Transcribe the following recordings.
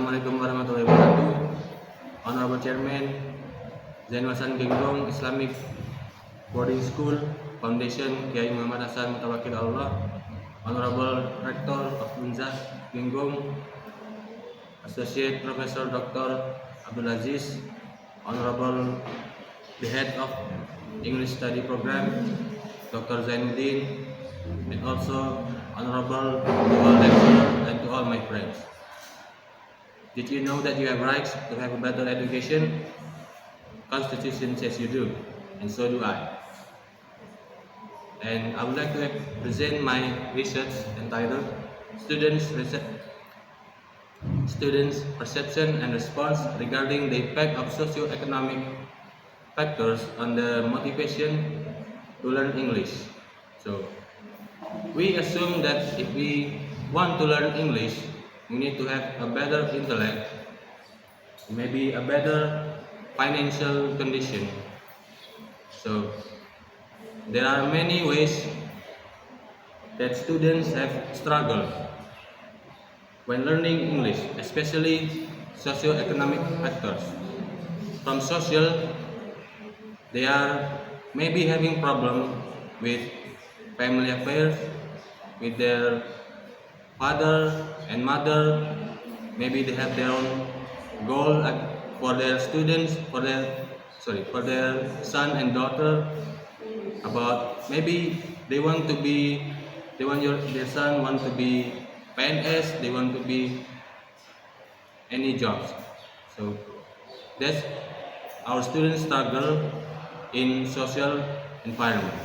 Assalamualaikum warahmatullahi wabarakatuh. Honorable Chairman, Zainul Hasan Genggong Islamic Boarding School Foundation Kiai Muhammad Hasan Mutawakil Allah, Honorable Rector of Unzah Genggong, Associate Professor Dr. Abdul Aziz, Honorable the Head of English Study Program, Dr. Zainuddin, and also Honorable to all lecturers and to all my friends. Did you know that you have rights to have a better education? Constitution says you do, and so do I. And I would like to present my research entitled Students' Perception and Response Regarding the Impact of Socio-Economic Factors on the Motivation to Learn English. So, we assume that if we want to learn English, we need to have a better intellect, maybe a better financial condition. So there are many ways that students have struggled when learning English, especially socio-economic factors. From social, they are maybe having problem with family affairs, with their father and mother. Maybe they have their own goal for their students, for their son and daughter. About maybe their son want to be PNS, they want to be any jobs. So that's our students struggle in social environment.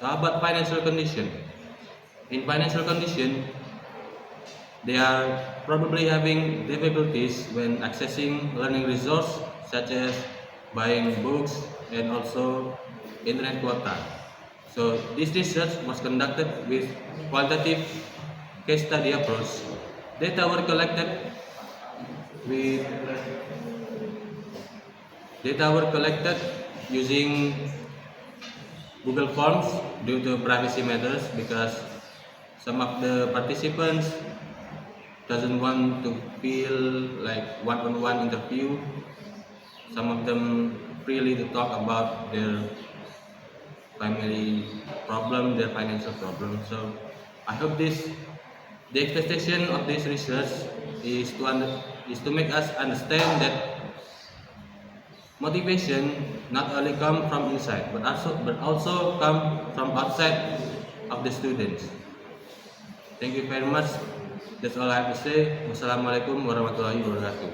So how about financial condition? In financial condition, they are probably having difficulties when accessing learning resources such as buying books and also internet quota. So this research was conducted with qualitative case study approach. Data were collected using Google Forms due to privacy matters, because some of the participants doesn't want to feel like one-on-one interview. Some of them freely to talk about their family problem, their financial problem. So I hope the expectation of this research is to make us understand that motivation not only come from inside but also come from outside of the students. Thank you very much. That's all I have to say. Wassalamualaikum warahmatullahi wabarakatuh.